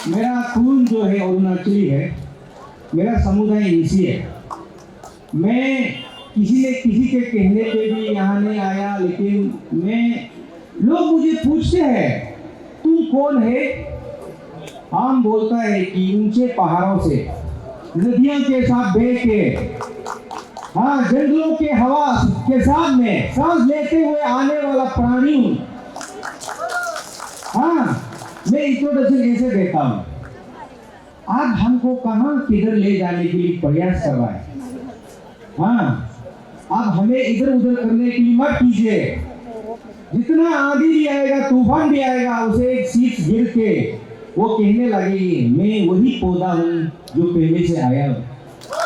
मेरा खून जो है अरुणाचली है, मेरा समुदाय इसी है। मैं किसी के कहने पे भी यहाँ नहीं आया, लेकिन लोग मुझे पूछते हैं तुम कौन है। हम बोलता है कि ऊंचे पहाड़ों से, नदियों के साथ बह के, हाँ, जंगलों के हवा के साथ में सांस लेते हुए आने वाला प्राणी हूँ। हाँ, मैं इंट्रोडक्शन ऐसे देता हूँ। आज हमको कहाँ किधर ले जाने के लिए प्रयास कर रहा है। हाँ, अब हमें इधर उधर करने के लिए मत कीजिए। जितना आंधी भी आएगा, तूफान भी आएगा, उसे एक शीश गिर के वो कहने लगेगी मैं वही पौधा हूँ जो पहले से आया हूँ।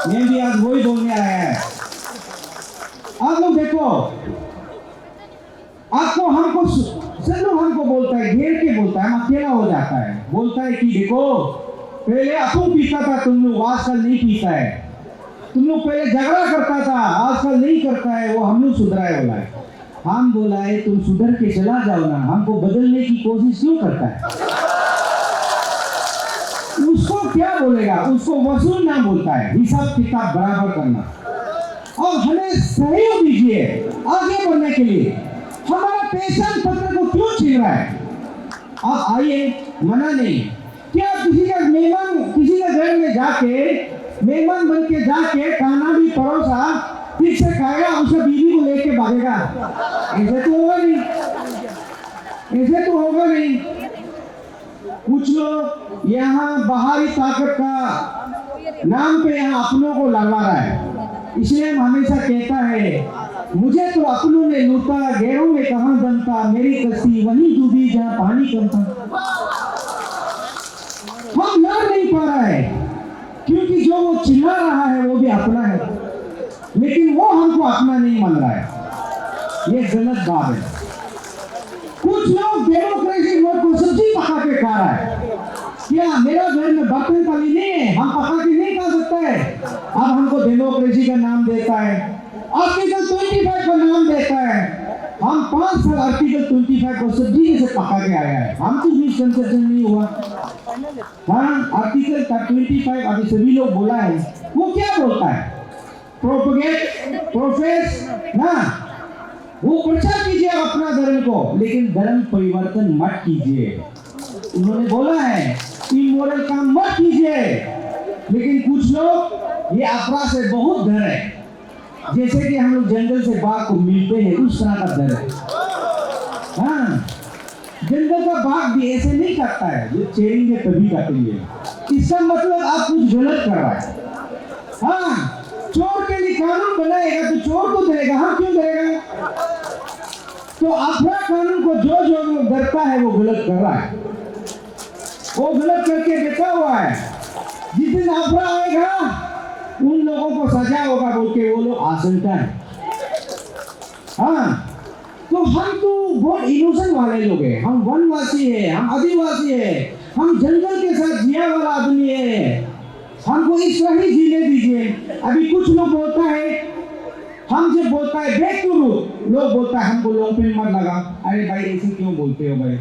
मैं भी आज वही बोलने आया है। आप लोग देखो, आपको हमको सब लोग हमको बोलता है, घेर के बोलता है, हम अकेला हो जाता है, बोलता है कि देखो पहले अफूम पीता था तुम लोग, आजकल नहीं पीता है। तुम लोग पहले झगड़ा करता था, आजकल नहीं करता है, वो हम लोग सुधराए बोला है। हम बोला है तुम सुधर के चला जाओ ना, हमको बदलने की कोशिश क्यों करता है। उसको क्या बोलेगा, उसको वसूल ना बोलता है, हिसाब किताब बराबर करना। और हमें सहयोग दीजिए आगे बढ़ने के लिए। हमारा पेशन पत्र को क्यों छीन रहा है। आप आइए, मना नहीं। क्या किसी का मेहमान, किसी के घर में जाके मेहमान बन के जाके खाना भी परोसा, ठीक से खाएगा, उसके बीवी को लेके भागेगा? ऐसे तो होगा नहीं, ऐसे तो होगा नहीं। कुछ लोग यहाँ बाहरी ताकत का नाम पे यहाँ अपनों को लड़वा रहा है। इसलिए हम हमेशा कहता है मुझे तो अपनों ने लूटा, गैरों में कहाँ बनता, मेरी कश्ती वहीं डूबी जहाँ पानी कम था। हम लड़ नहीं पा रहा है क्योंकि जो वो चिल्ला रहा है वो भी अपना है, लेकिन वो हमको अपना नहीं मान रहा है। ये गलत बात है। कुछ लोग डेमोक्रेसी वर्ड को सब्जी पका के खा रहा है। क्या मेरा घर में बर्तन थाली नहीं है, हम पका के नहीं खा सकता है? अब हमको डेमोक्रेसी का नाम देता है, आर्टिकल 25 का नाम देता है। हम 5 साल आर्टिकल 25 को सब्जी कैसे पका के आया है, हम तो भी कंसेशन नहीं हुआ। हाँ, आर्टिकल 25 अभी सभी लोग बोला है, वो क्या बोलता है? प्रोपेगेट, प्रोफेस ना, वो प्रचार कीजिए अपना धर्म को, लेकिन धर्म परिवर्तन मत कीजिए। उन्होंने बोला है इमोरल काम मत कीजिए, लेकिन कुछ लोग ये अपराध से बहुत डर है। जैसे कि हम लोग जंगल से बाघ को मिलते हैं, उस तरह का डर है। हाँ, जंगल का बाघ भी ऐसे नहीं करता है, जो चेरेंगे तभी काटेंगे। इसका मतलब आप कुछ गलत कर रहा है। हाँ, चोर के लिए कानून बनाएगा तो चोर को डरेगा, हम क्यों डरेगा? तो अपना कानून को जो जो डरता है वो गलत कर रहा है, वो गलत करके बैठा हुआ है। जिस दिन अपना आएगा उन लोगों को सजा होगा बोल के वो लोग आशंका है। हाँ, तो हम तो बहुत इनोसेंट वाले लोग हैं, हम वनवासी है, हम आदिवासी है, हम जंगल के साथ जिया वाला आदमी है, हमको इस तरह ही जीने दीजिए। अभी कुछ लोग बोलता है, हम जब बोलता है बैक टू रूट, लोग बोलता है हमको लॉन्ग पेन मत लगा। अरे भाई ऐसे क्यों बोलते हो भाई?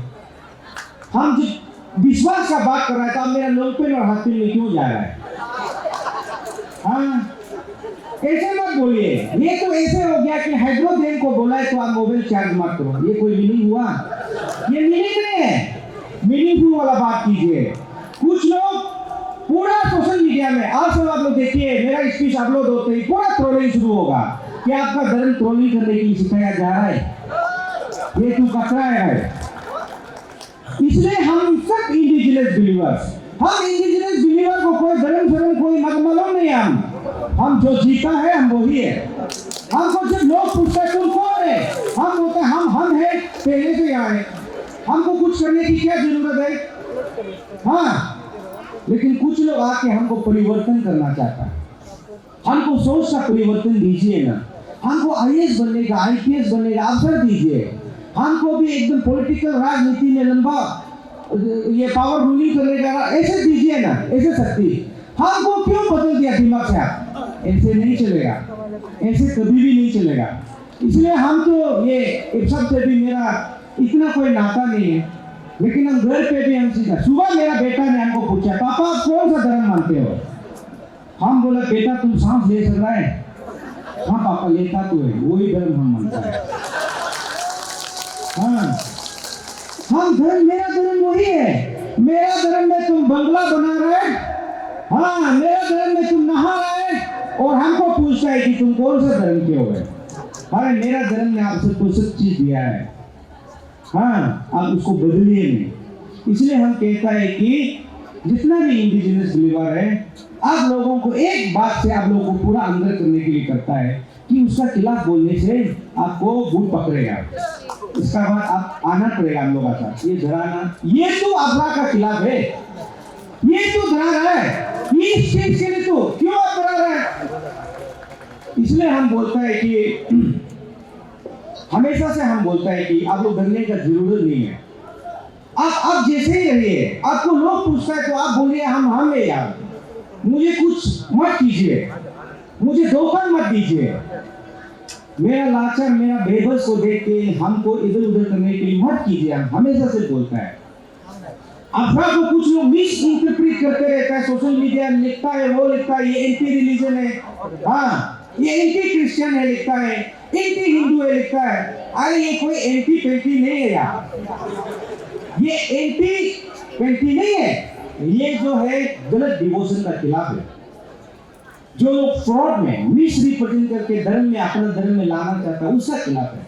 हम जब विश्वास का बात कर रहा है तो अब मेरा लॉन्ग पेन और हाथ पेन में क्यों जा रहा है? हाँ, ऐसे मत बोलिए। ये तो ऐसे हो गया कि हाइड्रोजन को बोला है तो आप मोबाइल चार्ज मत करो, ये कोई मीनिंग हुआ? ये मीनिंग नहीं है, मीनिंगफुल वाला बात कीजिए। कुछ लोग पूरा सोशल मीडिया में, आज सब आप लोग देखिए, मेरा स्पीच अपलोड होते ही पूरा ट्रोलिंग शुरू होगा कि आपका धर्म ट्रोलिंग करने के लिए सिखाया जा रहा है, ये तू कचरा है। इसलिए हम सब इंडिजिनस बिलीवर्स, हम इंडिजिनस बिलीवर को कोई धर्म शर्म कोई मालूम नहीं। हम जो जीता है हम वही है। हमको जब लोग पूछते हैं तुम कौन है, हम बोलते हैं हम है, पहले से आए, हमको कुछ करने की क्या जरूरत है? हाँ, लेकिन कुछ लोग आके हमको परिवर्तन करना चाहता है। हमको सोच का परिवर्तन दीजिए ना, हमको आईएएस बनने का, आईपीएस बनने का अवसर दीजिए। हमको भी एकदम पॉलिटिकल राजनीति में लंबा ये पावर रूलिंग करने का ऐसे दीजिए ना, ऐसे शक्ति। हमको क्यों बदल दिया दिमाग से? आप ऐसे नहीं चलेगा, ऐसे कभी भी नहीं चलेगा। इसलिए हम तो ये सबसे भी मेरा इतना कोई नाता नहीं है, लेकिन हम घर पे भी हम सीखा। सुबह मेरा बेटा ने हमको बेटा तुम सांस ले सक रहा है? हाँ पापा लेता तो है, वही धर्म हम मानता है। हाँ हम धर्म, मेरा धर्म वही है। मेरा धर्म में तुम बंगला बना रहे, हाँ मेरा धर्म में तुम नहा रहे और हमको पूछता है कि तुम कौन सा धर्म के हो गए। अरे मेरा धर्म ने आपसे कुछ सब चीज दिया है, हाँ आप उसको बदलिए नहीं। इसलिए हम कहता है कि जितना भी इंडिजिनस बिलीवर है, आप लोगों को एक बात से आप लोगों को पूरा अंदर करने के लिए करता है कि उसका खिलाफ बोलने से आपको भूत पकड़ेगा। इसका बाद आप आना पड़ेगा हम लोगों का साथ। ये डराना, ये तो अल्लाह का खिलाफ है, ये तो डरा रहा है, ये इस चीज के लिए तो क्यों आप डरा रहा है? इसलिए हम बोलता है कि हमेशा से हम बोलता है कि आप लोग डरने का जरूरत नहीं है। आप जैसे ही रहिए। आपको लोग पूछता है तो आप बोलिए हम ले यार, मुझे कुछ मत कीजिए, मुझे धोखा मत दीजिए। मेरा लाचार, मेरा बेबस को देख के हमको इधर उधर करने के लिए मत कीजिए। हम हमेशा से बोलता है। अफरा को कुछ लोग मिस इंटरप्रेट करते रहता है, सोशल मीडिया लिखता है, वो लिखता है ये एंटी रिलीजन है, हाँ ये एंटी क्रिश्चियन है लिखता है, एंटी हिंदू है लिखता है। अरे ये कोई एंटी पेंटी नहीं है यार, ये एंटी पेंटी नहीं है, ये जो है गलत डिवोशन का खिलाफ है। जो लोग फ्रॉड में मिस रिप्रेजेंट करके धर्म में अपना धर्म में लाना चाहता है उसका खिलाफ है।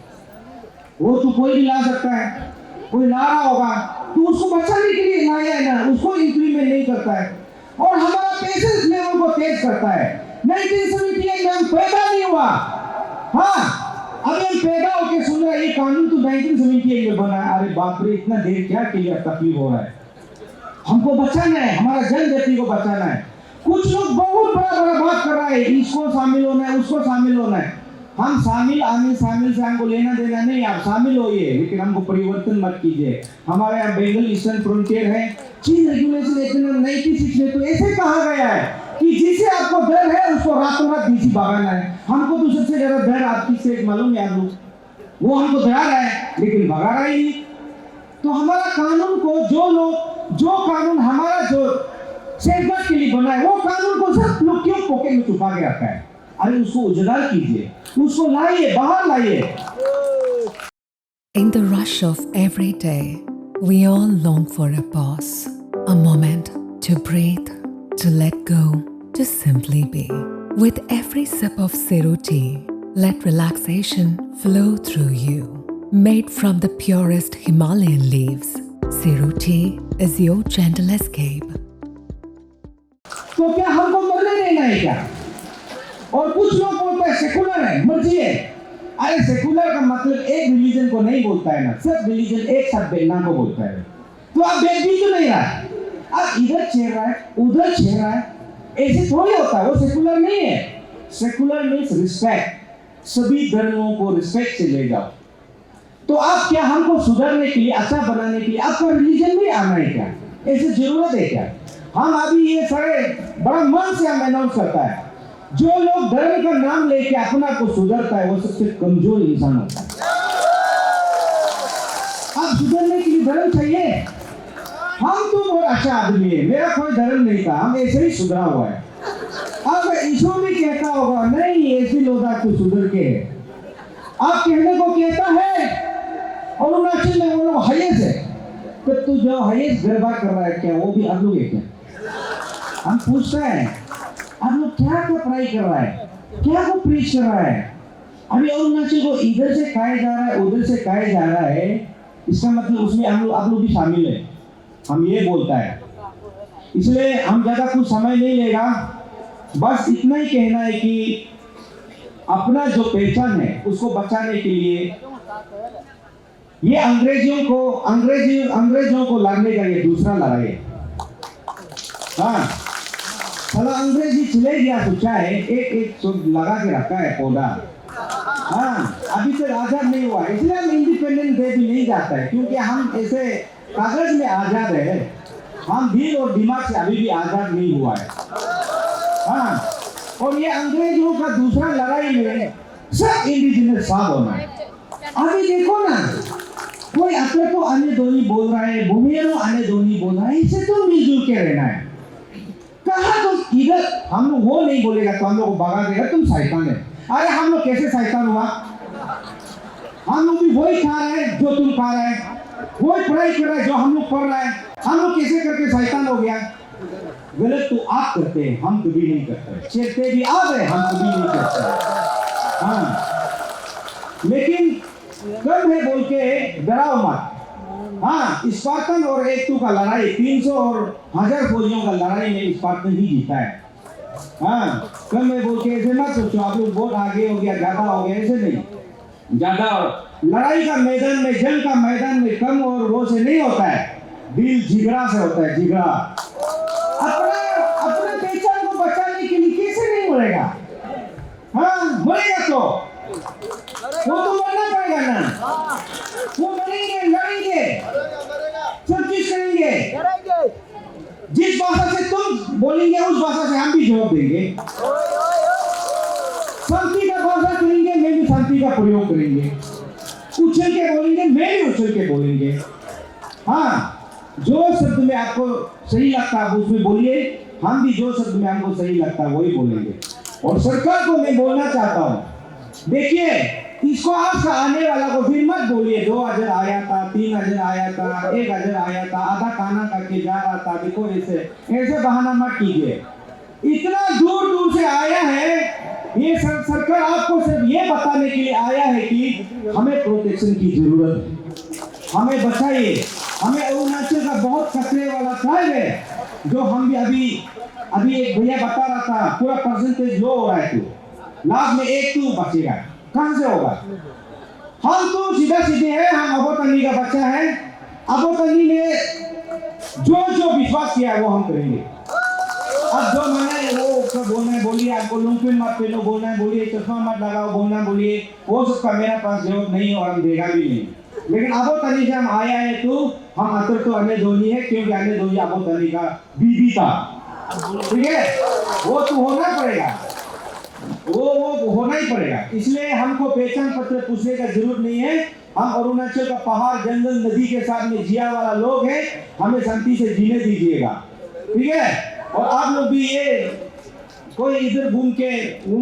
वो तो कोई भी ला सकता है, कोई ला रहा होगा तो उसको बचाने के लिए लाया है ना, उसको इंप्लीमेंट नहीं करता है। और हमारा पेशेंस लेवल को तेज करता है। 1978 में हम पैदा नहीं हुआ, हाँ अभी हम पैदा होके सुन रहे ये कानून तो 1978 में बना। अरे बाप रे, इतना देर क्या के लिए तकलीफ हो रहा है? हमको बचाना है, हमारा जनजाति को बचाना है। कुछ लोग बहुत बड़ा बड़ा बात कर रहा है, इसको शामिल होना है, उसको शामिल होना है। हम शामिल से हमको लेना देना नहीं, आप शामिल होइए लेकिन हमको परिवर्तन मत कीजिए। हमारे यहाँ बेंगल ईस्टर्न फ्रंटियर है, चीन रेगुलेशन एक्ट 96 में तो ऐसे कहा गया है कि जिसे आपको डर है उसको रातों रात डीसी भगाना है। हमको तो सबसे ज्यादा डर आपकी स्टेट मालूम है, आप लोग वो हमको डरा रहा है लेकिन भगा रहा ही नहीं। तो हमारा कानून को जो कानून हमारा जो सेफगार्ड के लिए बना है, वो कानून को सब लोग क्यों पॉकेट में छुपा के रखा है? अरे उसको उजागर कीजिए, उसको लाइए, बाहर लाइए। In the rush of every day, we all long for a pause, a moment to breathe, to let go, to simply be. With every sip of Ceru tea, let relaxation flow through you. Made from the purest Himalayan leaves, Ceru tea is your gentle escape. तो क्या हमको मरने देना है क्या? और कुछ लोग बोलते हैं सेकुलर है, मर्जी है। अरे सेकुलर का मतलब एक रिलीजन को नहीं बोलता है ना, सब रिलीजन एक साथ बेलना को बोलता है। तो आप बेल तो नहीं रहा, आप इधर छेड़ रहा है, उधर छेड़ रहा है, ऐसे थोड़ी होता है। वो सेकुलर नहीं है। सेकुलर मीन्स रिस्पेक्ट, सभी धर्मों को रिस्पेक्ट से ले जाओ। तो आप क्या हमको सुधारने के लिए, अच्छा बनाने के लिए आपका रिलीजन भी आना है क्या? ऐसे जरूरत है क्या? हम अभी ये सारे बड़ा मन से हम अनाउंस करता है, जो लोग धर्म का नाम लेके अपना को सुधरता है वो सबसे कमजोर इंसान होता है। आप सुधरने के लिए धर्म चाहिए? हम तो बहुत अच्छा आदमी है, मेरा कोई धर्म नहीं था, हम ऐसे ही सुधरा हुआ है। अब ईशो भी कहता होगा नहीं ऐसी लोग तू सुधर के है, आप कहने को कहता है। अरुणाचल में वो लोग हाईएस्ट है, तो तू जो हाईएस्ट गरबा कर रहा है क्या वो भी आप लोग है क्या? हम पूछते हैं आप लोग क्या पढ़ाई कर रहा है, क्या को प्रीच कर रहा है? अभी अरुणाचल को इधर से खाया जा रहा है, उधर से खाया जा रहा है, इसका मतलब उसमें आप लोग भी शामिल है। हम ये बोलता है, इसलिए हम ज्यादा कुछ समय नहीं लेगा, बस इतना ही कहना है कि अपना जो पहचान है उसको बचाने के लिए ये अंग्रेजों को लड़ने का ये दूसरा लड़ाई है। हाँ चलो अंग्रेजी चले गया तो क्या है, एक लगा के रखा है पौधा। हाँ अभी तक आजाद नहीं हुआ, इसलिए हम इंडिपेंडेंस डे भी नहीं जाता है, क्योंकि हम ऐसे कागज में आजाद है, हम दिल और दिमाग से अभी भी आजाद नहीं हुआ है। हाँ और ये अंग्रेजों का दूसरा लड़ाई में सब इंडिजिनस साथ होना है। अभी देखो ना, कोई अपने को अन्य धोनी बोल रहा है, भूमियों अन्य धोनी बोल रहा है, इसे तो मिलजुल के रहना है। कहा तुम इधर, हम लोग वो नहीं बोलेगा तो हम लोग को भगा देगा तुम शैतान है। अरे हम लोग कैसे शैतान हुआ? हम लोग भी वही खा रहे हैं जो तुम खा रहे हैं, वही पढ़ाई कर रहे हैं जो हम लोग पढ़ रहे हैं। हम लोग कैसे करके शैतान हो गया? गलत तो आप करते हैं, हम कभी नहीं करते। चेते भी आप है, हम कभी नहीं करते। हाँ, लेकिन कम है बोल के डराओ मत। हाँ, स्पार्टन और एक का लड़ाई, 300 और 1000 फौजियों का लड़ाई में स्पार्टन ही जीता है। हाँ, कम है बोल के ऐसे मत सोचो आप लोग बहुत आगे हो गया, ज्यादा हो गया, ऐसे नहीं। ज्यादा लड़ाई का मैदान में, जंग का मैदान में कम और वो से नहीं होता है, दिल जिगरा से होता है, जिगरा। अपने पहचान को बचाने के लिए कैसे नहीं मरेगा? हाँ, मरेगा तो वो तो मरना पड़ेगा ना। वो मरेंगे, लड़ेंगे, सब चीज करेंगे। जिस भाषा से तुम बोलेंगे उस भाषा से हम भी जवाब देंगे। शांति का भाषा करेंगे, मैं भी शांति का प्रयोग करेंगे। उछल के बोलेंगे, मैं भी उछल के बोलेंगे। हाँ, जो शब्द में आपको सही लगता है उसमें बोलिए, हम भी जो शब्द में हमको सही लगता है वही बोलेंगे। और सरकार को मैं बोलना चाहता हूँ, देखिए इसको आपका आने वाला को फिर मत बोलिए 2000 आया था, 3000 आया था, 1000 आया था, आधा खाना करके जा रहा था, देखो ऐसे बहाना मत कीजिए। इतना दूर दूर से आया है ये सरकार, आपको सिर्फ ये बताने के लिए आया है कि हमें प्रोटेक्शन की जरूरत है, हमें बचाइए। हमें अरुणाचल का बहुत खतरे वाला ट्राइब है, जो हम भी अभी एक भैया बता रहा था, पूरा परसेंटेज लो हो रहा है, तो लास्ट में एक तो बचेगा, कहां से होगा? हम तो सीधा सीधे हैं, हम अबोतनी का बच्चा है। अबोतनी ने जो विश्वास किया है वो हम करेंगे। अब जो मैंने वो बोलना है बोलिए, आपको लुंगपिन मत पहनो बोलना है बोलिए, चश्मा मत लगाओ बोलना बोलिए, वो सबका मेरा पास जवाब नहीं है और हम देगा भी नहीं। लेकिन अबोतनी से हम आया है तो हम अतर तो अन्य धोनी है, क्योंकि अन्य धोनी अबोतनी का बीबी था, ठीक है? वो तो होना पड़ेगा, वो होना ही पड़ेगा। इसलिए हमको पहचान पत्र पूछने का जरूरत नहीं है। हम अरुणाचल का पहाड़, जंगल, नदी के साथ में जिया वाला लोग हैं, हमें शांति से जीने दीजिएगा, ठीक है? और आप लोग भी ये कोई इधर घूम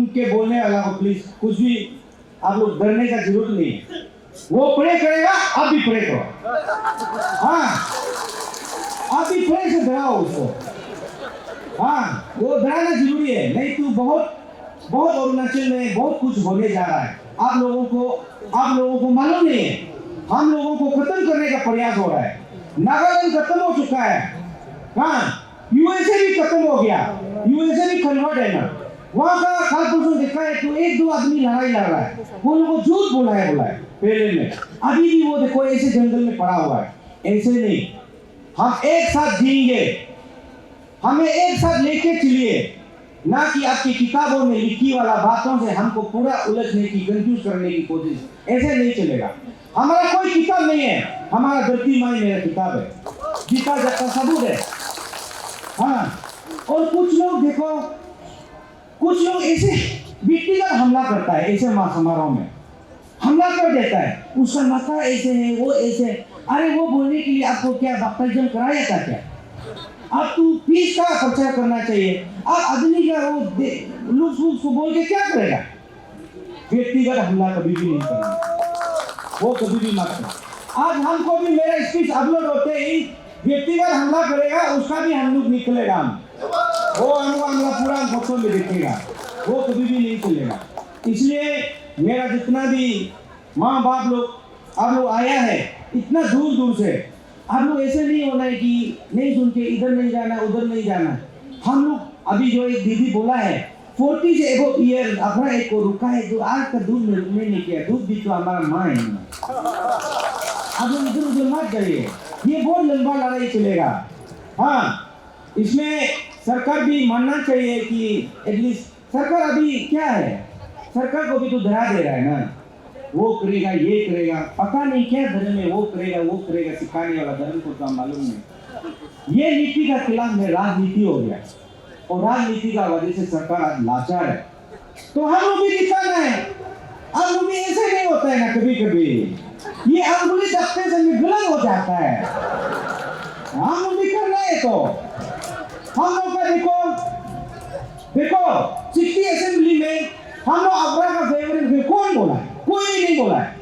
के बोलने वाला हो प्लीज, कुछ भी आप लोग डरने का जरूरत नहीं है। वो प्रे करेगा, आप भी प्रे करो। हाँ, आप भी प्रे से डराओ उसको। हाँ, वो डराना जरूरी है, नहीं तो बहुत अरुणाचल में बहुत कुछ होने जा रहा है। आप लोगों को मालूम नहीं है, हम लोगों को खत्म करने का प्रयास हो रहा है। नागालैंड खत्म हो चुका है, हाँ, यूएसए भी खत्म हो गया, यूएसए भी कन्वर्ट है ना। वहां का कारपोरेशन देखा है तो 1-2 आदमी लड़ाई लड़ रहा है, वो लोगों को झूठ बोला है पहले में। अभी भी वो देखो ऐसे जंगल में पड़ा हुआ है। ऐसे नहीं, हम एक साथ जिएंगे, हमें एक साथ लेके चलिए, ना कि आपकी किताबों में लिखी वाला बातों से हमको पूरा उलझने की, कंफ्यूज करने की कोशिश। ऐसे नहीं चलेगा। हमारा कोई किताब नहीं है, हमारा धरती माई मेरा किताब है, गीता जब सबूत है। हाँ, और कुछ लोग देखो, कुछ लोग ऐसे व्यक्तिगत हमला करता है, ऐसे समारोह में हमला कर देता है, उसका माथा ऐसे है, वो ऐसे। अरे वो बोलने के लिए आपको क्या बप्तिस्म कराया था क्या? आप तो फीस का खर्चा करना चाहिए। आप आदमी का वो लुक को बोल के क्या करेगा? व्यक्तिगत हमला कभी भी नहीं करना, वो कभी भी मत करो। आज हमको भी मेरा स्पीच अपलोड होते ही व्यक्तिगत हमला करेगा, उसका भी हम लोग निकलेगा, वो हमला पूरा फोटो में दिखेगा, वो कभी भी नहीं चलेगा। इसलिए मेरा जितना भी माँ बाप लोग, आप लोग आया है इतना दूर दूर से, आप लोग ऐसे नहीं होना है कि नहीं सुन के इधर नहीं जाना उधर नहीं जाना। हम लोग अभी जो एक दीदी बोला है 40 से एबो ईयर अपना एक को रुका है, जो आज का दूध नहीं किया, दूध भी तो हमारा माँ है। अब लोग इधर उधर मत जाइए, ये बहुत लंबा लड़ाई चलेगा। हाँ, इसमें सरकार भी मानना चाहिए कि एटलीस्ट सरकार अभी क्या है, सरकार को भी तो डरा दे रहा है ना, वो करेगा ये करेगा, पता नहीं क्या धर्म में वो करेगा सिखाने वाला धर्म को तो मालूम नहीं। ये नीति का खिलाफ में राजनीति हो गया, और राजनीति का वजह से सरकार आज लाचार है। तो हम लोग भी दिखाना है, हम लोग भी ऐसे नहीं होता है ना, कभी कभी ये अंगुली दबते से गलत हो जाता है। हम लोग भी करना है, तो हम लोग का देखो देखो 60 असेंबली में हम लोग अब्रा का फेवरेट थे, कौन बोला है? कोई भी नहीं बोला है।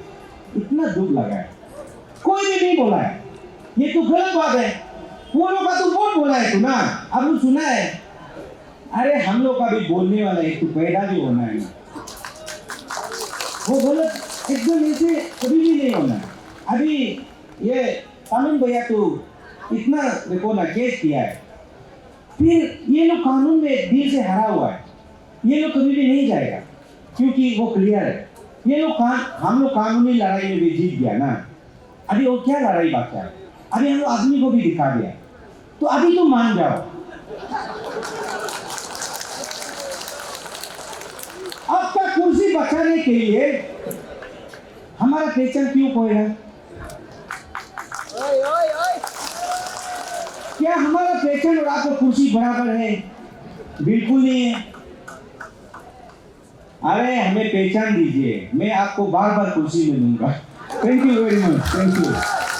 इतना दुख लगा है, कोई भी नहीं बोला है। ये तो गलत बात है। वो लोग का तो वोट बोला है तू ना, अब तू सुना है। अरे हम लोग का भी बोलने वाला है, तू पैदा भी होना है ना। वो गलत एकदम ऐसे कभी भी नहीं होना है। अभी ये कानून भैया तो इतना देखो ना केस किया है, फिर ये लोग कानून में दिल से हरा हुआ है। ये लोग कभी भी नहीं जाएगा क्योंकि वो क्लियर है। ये लोग हम लोग कानूनी लड़ाई में भी जीत गया ना। अभी वो क्या लड़ाई बात है? अभी हम लोग आदमी को भी दिखा दिया, तो अभी तो मान जाओ। आपका कुर्सी बचाने के लिए हमारा पहचान क्यों खोएगा? क्या हमारा पहचान और आपका कुर्सी बराबर है? बिल्कुल नहीं है। अरे हमें पहचान दीजिए, मैं आपको बार बार कुर्सी में दूंगा। Thank you very much, thank you.